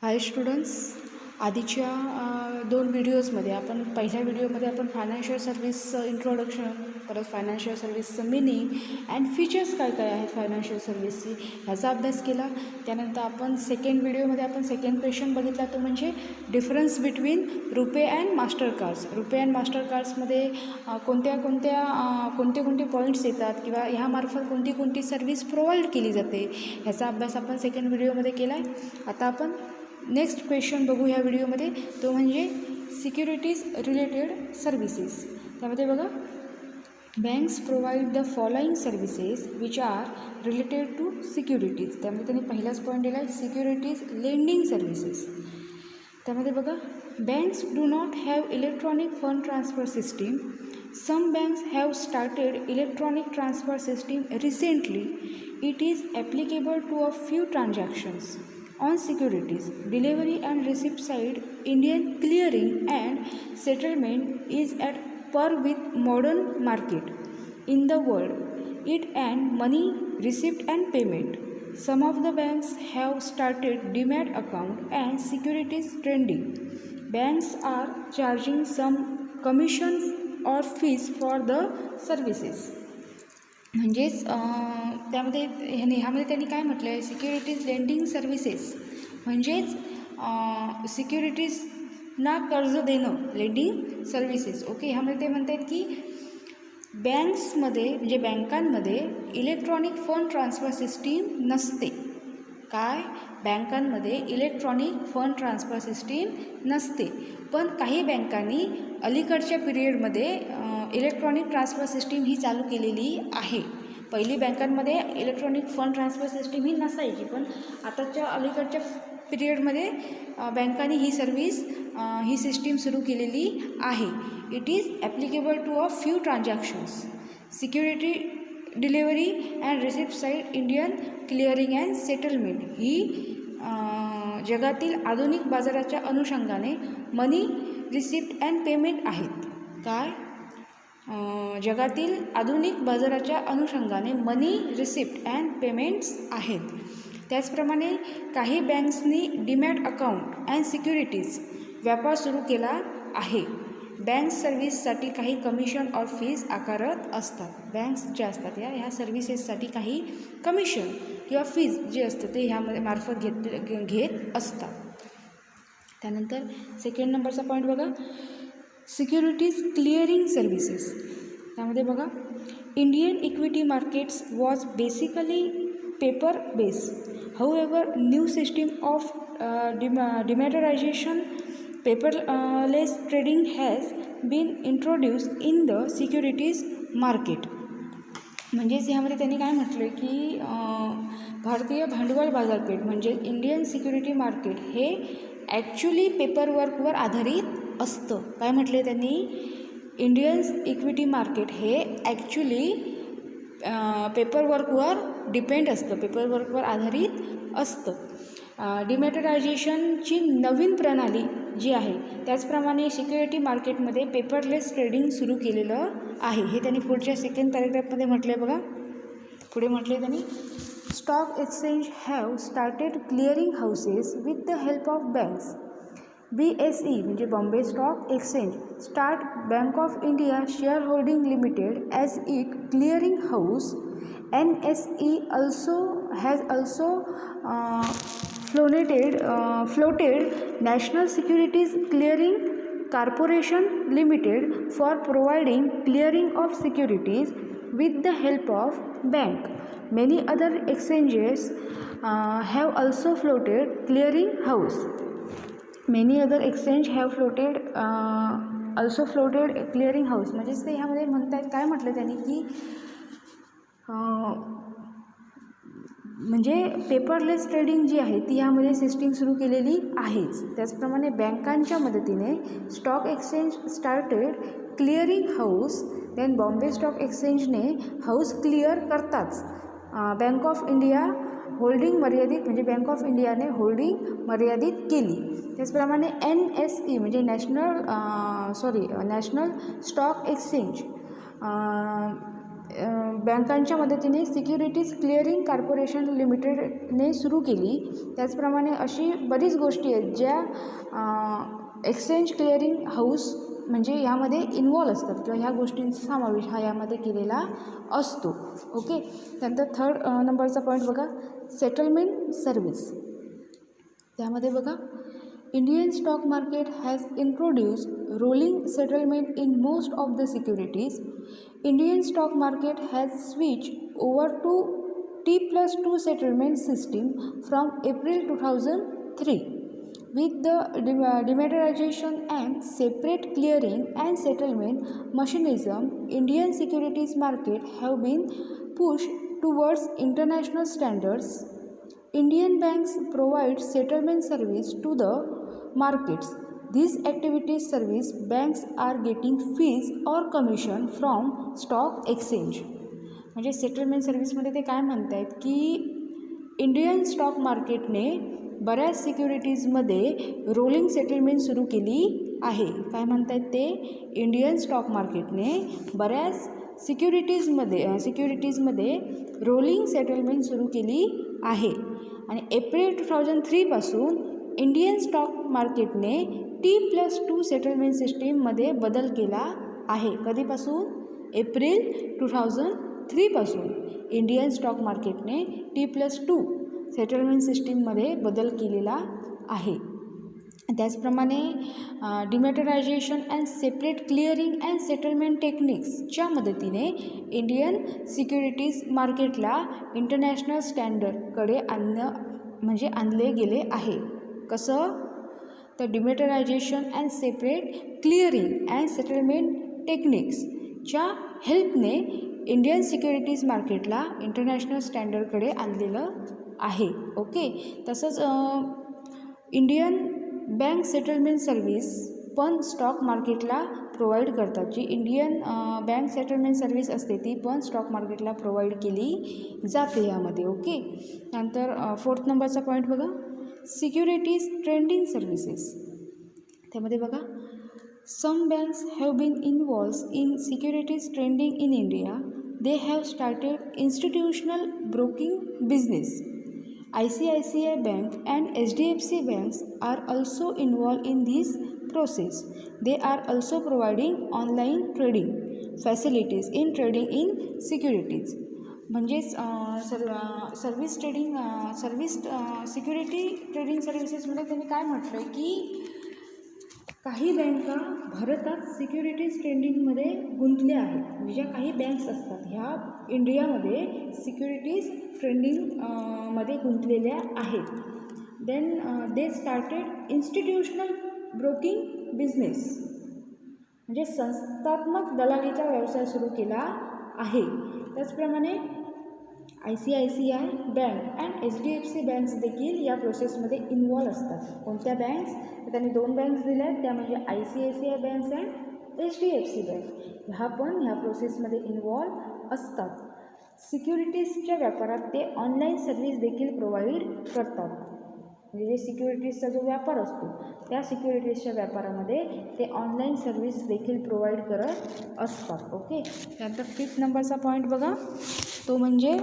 हाय students, आधीच्या दोन व्हिडिओजमध्ये पहिल्या व्हिडिओमध्ये आपण फायनान्शियल सर्व्हिसचं इंट्रोडक्शन, परत फायनान्शियल सर्व्हिसचं मिनिंग अँड फीचर्स काय काय आहेत फायनान्शियल सर्व्हिसची ह्याचा अभ्यास केला. त्यानंतर आपण सेकंड व्हिडिओमध्ये आपण सेकंड क्वेश्चन बघितला, तो म्हणजे difference between RuPay and master cards. RuPay and master कार्ड्समध्ये कोणते पॉईंट्स येतात किंवा ह्यामार्फत कोणती सर्व्हिस प्रोव्हाइड केली जाते ह्याचा अभ्यास आपण सेकंड व्हिडिओमध्ये केला आहे. आता आपण नेक्स्ट क्वेश्चन बघू ह्या व्हिडिओमध्ये, तो म्हणजे सिक्युरिटीज रिलेटेड सर्व्हिसेस. त्यामध्ये बघा, banks provide the following services which are related to securities. त्यामध्ये त्यांनी पहिलाच पॉईंट दिला आहे, सिक्युरिटीज लेंडिंग सर्व्हिसेस. त्यामध्ये बघा, banks do not have electronic fund transfer system. Some banks have started electronic transfer system recently. It is applicable to a few transactions. On securities, delivery and receipt side, Indian clearing and settlement is at par with modern market. In the world, it and money, receipt and payment. Some of the banks have started demat account and securities trading. Banks are charging some commission or fees for the services. म्हणजेच ह्यामध्ये त्यांनी काय म्हटलं आहे, securities lending services म्हणजेच सिक्युरिटीजना कर्ज देणं, lending services. Okay, ह्यामध्ये ते म्हणत आहेत की बँक्समध्ये म्हणजे बँकांमध्ये इलेक्ट्रॉनिक फंड ट्रान्सफर सिस्टीम नसते. काय, बँकांमध्ये इलेक्ट्रॉनिक फंड ट्रान्सफर सिस्टीम नसते, पण काही बँकांनी अलीकडच्या पिरियडमध्ये इलेक्ट्रॉनिक ट्रान्सफर सिस्टीम ही चालू केलेली आहे. पहिली बँकांमध्ये इलेक्ट्रॉनिक फंड ट्रान्सफर सिस्टीम ही नसायची, पण आताच्या अलीकडच्या पिरियडमध्ये बँकांनी ही सिस्टीम सुरू केलेली आहे. It is applicable to a few transactions. Security, delivery and receipt side, Indian clearing and settlement ही जगातील आधुनिक बाजाराच्या अनुषंगाने मनी, रिसिप्ट अँड पेमेंट आहेत. काय, जगातील आधुनिक बाजाराच्या अनुषंगाने मनी, रिसिप्ट अँड पेमेंट्स आहेत. त्याचप्रमाणे काही बँक्सनी डीमॅट अकाउंट अँड सिक्युरिटीज व्यापार सुरू केला आहे. बँक्स सर्व्हिससाठी काही कमिशन और फीज आकारत असतात. बँक्स ज्या असतात ह्या सर्व्हिसेससाठी काही कमिशन किंवा फीज जे असतं ते ह्यामध्ये मार्फत घेत असतात. त्यानंतर सेकंड नंबरचा पॉईंट बघा, सिक्युरिटीज क्लिअरिंग सर्व्हिसेस. त्यामध्ये बघा, Indian equity markets was basically paper base. However new system of dematerialization, paperless trading has been introduced in the securities market. म्हणजेच ह्यामध्ये त्यांनी काय म्हटलं की भारतीय भांडवल बाजारपेठ म्हणजे इंडियन सिक्युरिटी मार्केट हे ॲक्च्युली पेपरवर्कवर आधारित असतं. काय म्हटले त्यांनी, इंडियन इक्विटी मार्केट हे ॲक्च्युली पेपरवर्कवर डिपेंड असतं, पेपरवर्कवर आधारित असतं. डिमॅटरायझेशनची नवीन प्रणाली जी आहे त्याचप्रमाणे सिक्युरिटी मार्केटमध्ये पेपरलेस ट्रेडिंग सुरू केलेलं आहे. हे त्यांनी पुढच्या सेकंड पॅरेग्राफमध्ये म्हटलं आहे. बघा, पुढे म्हटले त्यांनी, stock exchange have started clearing houses with the help of banks. BSE म्हणजे Bombay stock exchange start bank of India share holding limited as it clearing house. NSE has also floated National Securities Clearing Corporation Limited for providing clearing of securities with the help of bank. Many other exchanges have also floated clearing house. Many other exchange have floated clearing house. म्हणजेच ते ह्यामध्ये म्हणतात, काय म्हटलं त्यांनी की म्हणजे paperless trading जी आहे ती ह्यामध्ये सिस्टीम सुरू केलेली आहेच. त्याचप्रमाणे बँकांच्या मदतीने stock exchange started clearing house. Then Bombay stock एक्सचेंजने हाऊस क्लिअर करताच बँक ऑफ इंडिया होल्डिंग मर्यादित म्हणजे बँक ऑफ इंडियाने होल्डिंग मर्यादित केली. त्याचप्रमाणे NSE म्हणजे नॅशनल स्टॉक एक्सचेंज बँकांच्या मदतीने सिक्युरिटीज क्लिअरिंग कॉर्पोरेशन लिमिटेडने सुरू केली. त्याचप्रमाणे अशी बरीच गोष्टी आहेत ज्या एक्सचेंज क्लिअरिंग हाऊस म्हणजे ह्यामध्ये इन्वॉल्व असतात किंवा ह्या गोष्टींचा समावेश हा यामध्ये केलेला असतो. ओके. त्यानंतर थर्ड नंबरचा पॉईंट बघा, सेटलमेंट सर्व्हिस. त्यामध्ये बघा, Indian stock market has introduce rolling settlement in most of the securities. Indian stock market has switch over to T+2 settlement system from April 2003. With the dematerialization and separate clearing and settlement mechanism, Indian securities market have been pushed towards international standards. Indian banks provide settlement service to the markets. These activities service banks are getting fees or commission from stock exchange. म्हणजे settlement सर्व्हिसमध्ये ते काय म्हणत आहेत की Indian stock मार्केटने बऱ्याच सिक्युरिटीजमध्ये rolling settlement सुरू केली आहे. काय म्हणत आहेत ते, इंडियन स्टॉक मार्केटने बऱ्याच सिक्युरिटीजमध्ये रोलिंग सेटलमेंट सुरू केली आहे. आणि एप्रिल 2003पासून इंडियन स्टॉक मार्केटने T+2 सेटलमेंट सिस्टीममध्ये बदल केला आहे. कधीपासून? एप्रिल 2003पासून इंडियन स्टॉक मार्केटने T+2 सेटलमेंट सिस्टीममध्ये बदल केलेला आहे. त्याचप्रमाणे dematerialization and separate clearing and settlement टेक्निक्सच्या मदतीने इंडियन सिक्युरिटीज मार्केटला इंटरनॅशनल स्टँडर्डकडे आणले गेले आहे. कसं? तर dematerialization and separate clearing and settlement टेक्निक्सच्या हेल्पने इंडियन सिक्युरिटीज मार्केटला इंटरनॅशनल स्टँडर्डकडे आणलेलं आहे. ओके. तसंच इंडियन बँक सेटलमेंट सर्व्हिस पण स्टॉक मार्केटला प्रोव्हाइड करतात. जी इंडियन बँक सेटलमेंट सर्व्हिस असते ती पण स्टॉक मार्केटला प्रोव्हाइड केली जाते यामध्ये. ओके. नंतर फोर्थ नंबरचा पॉईंट बघा, सिक्युरिटीज ट्रेडिंग सर्व्हिसेस. त्यामध्ये बघा, some banks have been involved in securities trading in India. They have started institutional broking business. ICICI Bank and HDFC banks are also involved in this process. They are also providing online trading facilities in trading in securities. म्हणजेच security trading सर्व्हिसेसमध्ये त्यांनी काय म्हटलं आहे की काही बँका भारतात securities ट्रेडिंगमध्ये गुंतल्या आहेत. म्हणजे ज्या काही बँक्स असतात ह्या इंडियामध्ये सिक्युरिटीज ट्रेडिंगमध्ये गुंतलेल्या आहेत. Then they started institutional broking business, म्हणजे संस्थात्मक दलालीचा व्यवसाय सुरू केला आहे. त्याचप्रमाणे ICICI bank and HDFC banks देखील या प्रोसेसमध्ये इन्वॉल्व असतात. कोणत्या बँक्स? तर त्यांनी 2 बँक्स दिल्या आहेत, त्या म्हणजे ICICI banks and HDFC bank. ह्या पण ह्या प्रोसेसमध्ये इन्वॉल्व असतात. सिक्युरिटीजच्या व्यापारात ते ऑनलाईन सर्व्हिस देखील प्रोव्हाइड करतात. म्हणजे जे सिक्युरिटीजचा जो व्यापार असतो त्या सिक्युरिटीजच्या व्यापारामध्ये ते ऑनलाईन सर्व्हिस देखील प्रोव्हाइड करत असतात. ओके. त्यानंतर 5th नंबरचा पॉईंट बघा, तो म्हणजे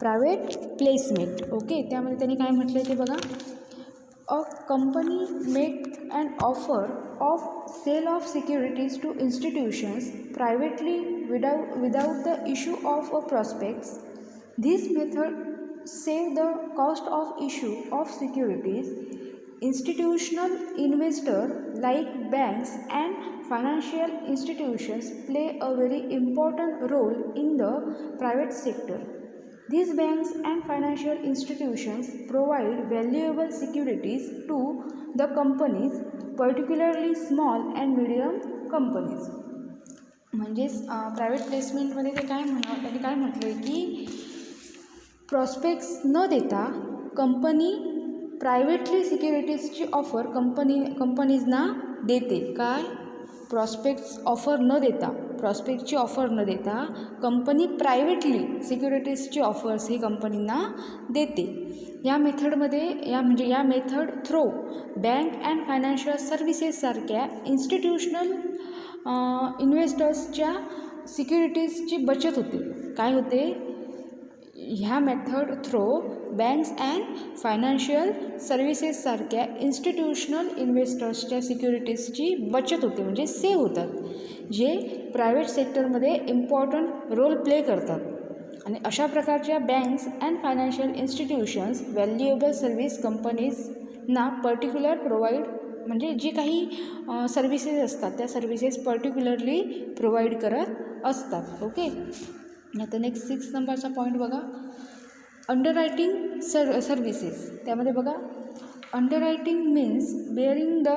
प्रायव्हेट प्लेसमेंट. ओके. त्यामध्ये त्यांनी काय म्हटलं आहे ते बघा, a company make and offer of sale of securities to institutions privately without the issue of a prospectus. This method save the cost of issue of securities. Institutional investor like banks and financial institutions play a very important role in the private sector. These banks and financial institutions provide valuable securities to the companies, particularly small and medium companies. म्हणजेच private प्लेसमेंटमध्ये त्यांनी काय म्हटलं आहे की prospects न देता company privately सिक्युरिटीजची ऑफर कंपनीजना देते. काय? प्रॉस्पेक्ट्सची ऑफर न देता कंपनी प्रायव्हेटली सिक्युरिटीजची ऑफर्स ही कंपनींना देते. या मेथडमध्ये या method through bank and financial सर्व्हिसेससारख्या इन्स्टिट्यूशनल इन्व्हेस्टर्सच्या सिक्युरिटीजची बचत होते. काय होते? ह्या method through banks and financial सर्व्हिसेससारख्या इन्स्टिट्यूशनल इन्व्हेस्टर्सच्या सिक्युरिटीजची बचत होते, म्हणजे सेव्ह होतात, जे प्रायव्हेट सेक्टरमध्ये इम्पॉर्टंट रोल प्ले करतात. आणि अशा प्रकारच्या banks and financial institutions valuable service कंपनीजना पर्टिक्युलर प्रोव्हाइड, म्हणजे जी काही सर्व्हिसेस असतात त्या सर्व्हिसेस पर्टिक्युलरली प्रोव्हाइड करत असतात. ओके. आता नेक्स्ट 6 नंबरचा पॉईंट बघा, अंडररायटिंग सर्व्हिसेस. त्यामध्ये बघा, underwriting means bearing the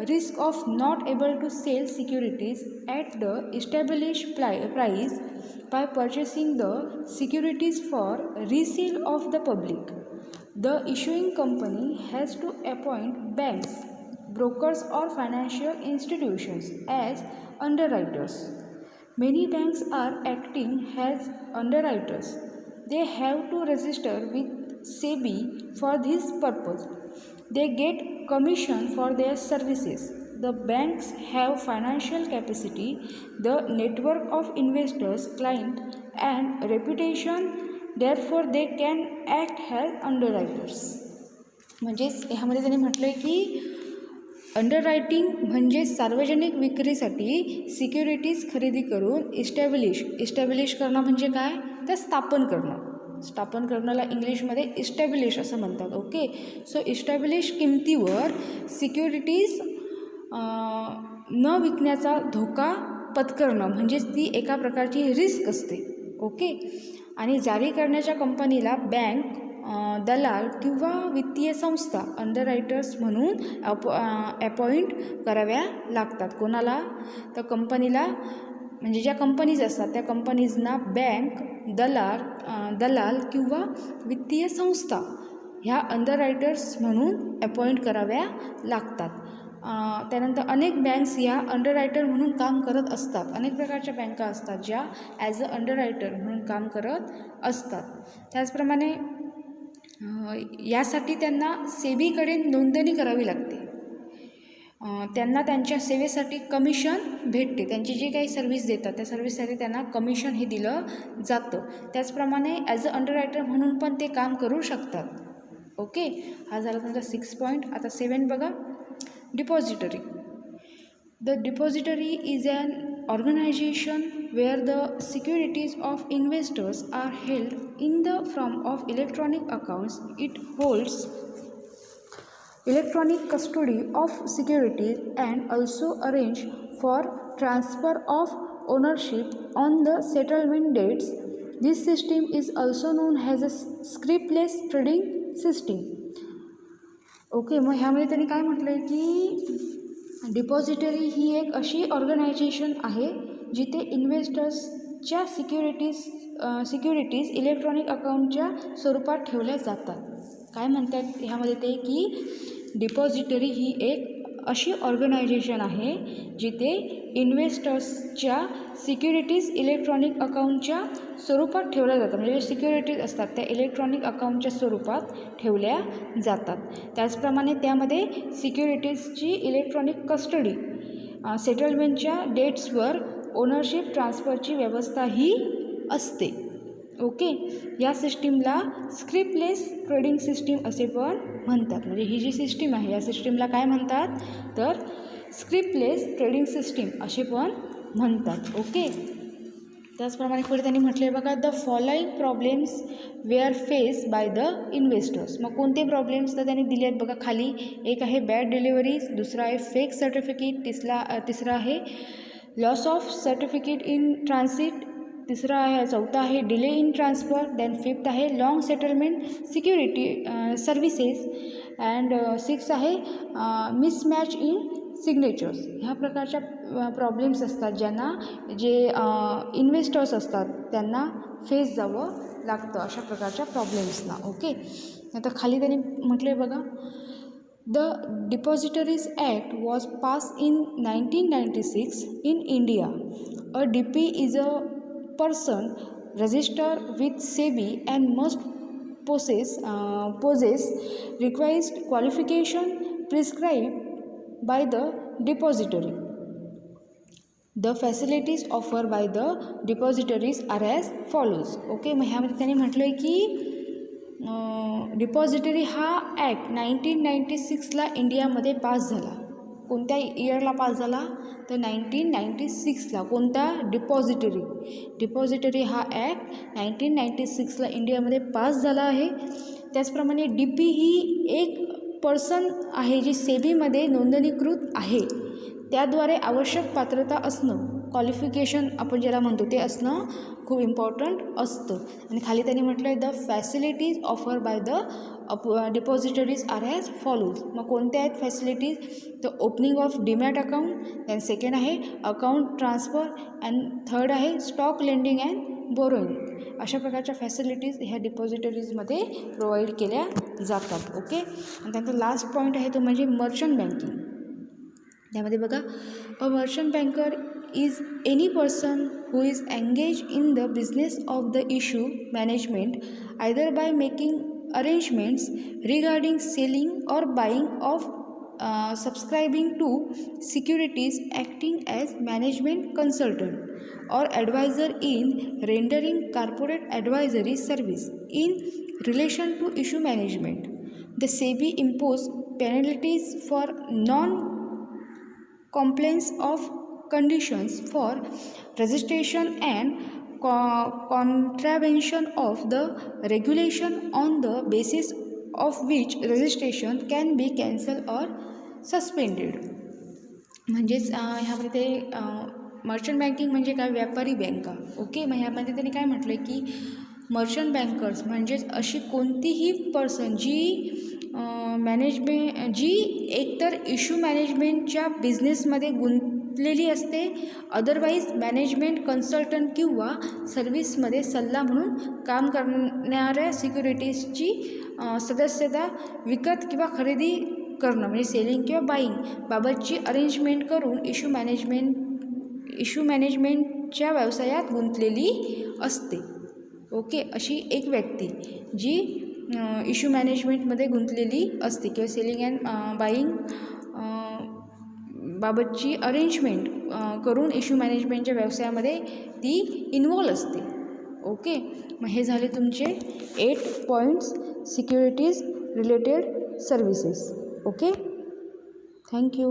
risk of not able to sell securities at the established price by purchasing the securities for resale of the public. The issuing company has to appoint banks, brokers or financial institutions as underwriters. Many banks are acting as underwriters. They have to register with SEBI for this purpose. They get commission for their services. The banks have financial capacity, the network of investors, client, and reputation. Therefore, they can act as underwriters. म्हणजेच ह्यामध्ये त्यांनी म्हटलं आहे की underwriting म्हणजे सार्वजनिक विक्रीसाठी securities खरेदी करून इस्टॅब्लिश करणं. म्हणजे काय? तर स्थापन करणंला इंग्लिशमध्ये इस्टॅब्लिश असं म्हणतात. ओके. सो इस्टॅब्लिश किमतीवर सिक्युरिटीज न विकण्याचा धोका पत्करणं, म्हणजेच ती एका प्रकारची रिस्क असते. ओके. आणि जारी करण्याच्या कंपनीला बँक, दलाल किंवा वित्तीय संस्था अंडररायटर्स म्हणून अपॉइंट कराव्या लागतात. कोणाला? तर कंपनीला, म्हणजे ज्या कंपनीज असतात त्या कंपनीजना बँक, दलाल किंवा वित्तीय संस्था ह्या अंडररायटर्स म्हणून अपॉइंट कराव्या लागतात. त्यानंतर अनेक बँक्स या अंडररायटर म्हणून काम करत असतात. अनेक प्रकारच्या बँका असतात ज्या ॲज अ अंडररायटर म्हणून काम करत असतात. त्याचप्रमाणे यासाठी त्यांना सेबीकडे नोंदणी करावी लागते. त्यांना त्यांच्या सेवेसाठी कमिशन भेटते. त्यांची जी काही सर्व्हिस देतात त्या सर्व्हिससाठी त्यांना कमिशन हे दिलं जातं. त्याचप्रमाणे ॲज अ अंडररायटर म्हणून पण ते काम करू शकतात. ओके. हा झाला तुमचा 6 पॉईंट. आता 7 बघा, depository. The depository is an organization where the securities of investors are held in the form of electronic accounts. It holds electronic custody of securities and also arrange for transfer of ownership on the settlement dates. This system is also known as a scriptless trading system. Okay. मग ह्यामध्ये त्यांनी काय म्हटलं आहे की depository ही एक अशी organisation आहे जिथे इन्व्हेस्टर्सच्या सिक्युरिटीज इलेक्ट्रॉनिक अकाउंटच्या स्वरूपात ठेवल्या जातात. काय म्हणतात ह्यामध्ये ते की डिपॉझिटरी ही एक अशी ऑर्गनायझेशन आहे जिथे इन्व्हेस्टर्सच्या सिक्युरिटीज इलेक्ट्रॉनिक अकाउंटच्या स्वरूपात ठेवल्या जातात. म्हणजे सिक्युरिटीज असतात त्या इलेक्ट्रॉनिक अकाउंटच्या स्वरूपात ठेवल्या जातात. त्याचप्रमाणे त्यामध्ये सिक्युरिटीजची इलेक्ट्रॉनिक कस्टडी, सेटलमेंटच्या डेट्सवर ओनरशिप ट्रान्सफरची व्यवस्थाही असते. ओके. या सिस्टीमला स्क्रिप्टलेस ट्रेडिंग सिस्टीम असे पण म्हणतात. म्हणजे ही जी सिस्टीम आहे या सिस्टीमला काय म्हणतात तर स्क्रिप्टलेस ट्रेडिंग सिस्टीम असे पण म्हणतात. ओके. त्याचप्रमाणे पुढे त्यांनी म्हटले आहे बघा, the following problems were face by the investors. मग कोणते प्रॉब्लेम्स तर त्यांनी दिले आहेत बघा खाली. एक आहे बॅड डिलिव्हरीज, दुसरा आहे फेक सर्टिफिकेट, तिसरा आहे loss of certificate in transit, चौथा आहे delay in transfer, then 5th आहे long settlement security services, and 6 आहे मिसमॅच इन सिग्नेचर्स. ह्या प्रकारच्या प्रॉब्लेम्स असतात ज्यांना जे इन्व्हेस्टर्स असतात त्यांना फेस जावं लागतं अशा प्रकारच्या प्रॉब्लेम्सना. ओके. आता खाली त्यांनी म्हटलं आहे बघा, the depositories act was pass in 1996 in India. A DP is a person registered with SEBI and must possess required qualification prescribed by the depository. The facilities offer by the depositories are as follows. Okay, मग ह्यामध्ये त्यांनी म्हटलं आहे की depository हा act 1996ला इंडियामध्ये pass झाला. कोणत्या इयरला पास झाला तर 1996ला. कोणता डिपॉझिटरी हा ॲक्ट 1996ला इंडियामध्ये पास झाला आहे. त्याचप्रमाणे डी पी ही एक पर्सन आहे जी सेबीमध्ये नोंदणीकृत आहे. त्याद्वारे आवश्यक पात्रता असणं, क्वालिफिकेशन आपण ज्याला म्हणतो ते असणं खूप इम्पॉर्टंट असतं. आणि खाली त्यांनी म्हटलं आहे the facilities offer by the depositories are as follows. मग कोणत्या आहेत फॅसिलिटीज तर opening of demat account, then second आहे अकाउंट ट्रान्सफर, अँड थर्ड आहे स्टॉक लेंडिंग अँड बोरोइंग. अशा प्रकारच्या फॅसिलिटीज ह्या डिपॉझिटरीजमध्ये प्रोव्हाइड केल्या जातात. ओके, आणि त्यानंतर लास्ट पॉईंट आहे तो म्हणजे मर्चंट बँकिंग. त्यामध्ये बघा, a merchant banker is any person who is engage in the business of the issue management either by making arrangements regarding selling और buying of subscribing to securities, acting as management consultant or advisor in rendering corporate advisory service in relation to issue management. The SEBI impose penalties for non-compliance of conditions for registration and contravention of the regulation on the basis of which registration can be cancelled or suspended. म्हणजेच ह्यामध्ये ते merchant banking म्हणजे काय, व्यापारी बँका. Okay, मग ह्यामध्ये त्यांनी काय म्हटलं आहे की मर्चंट बँकर्स म्हणजेच अशी कोणतीही पर्सन जी एकतर इश्यू मॅनेजमेंटच्या बिझनेसमध्ये गुंतलेली असते, अदरवाईज मॅनेजमेंट कन्सल्टंट किंवा सर्व्हिसमध्ये सल्ला म्हणून काम करणाऱ्या सिक्युरिटीजची सदस्यता विकत किंवा खरेदी करणं म्हणजे सेलिंग किंवा बाईंग बाबतची अरेंजमेंट करून इश्यू मॅनेजमेंटच्या व्यवसायात गुंतलेली असते. ओके, अशी एक व्यक्ती जी इश्यू मॅनेजमेंटमध्ये गुंतलेली असते किंवा सेलिंग अँड बाईंग बाबतची अरेंजमेंट करून इश्यू मॅनेजमेंटच्या व्यवसायामध्ये ती इन्वॉल्व असते. ओके, मग हे झाले तुमचे 8 points securities related services. Okay, thank you.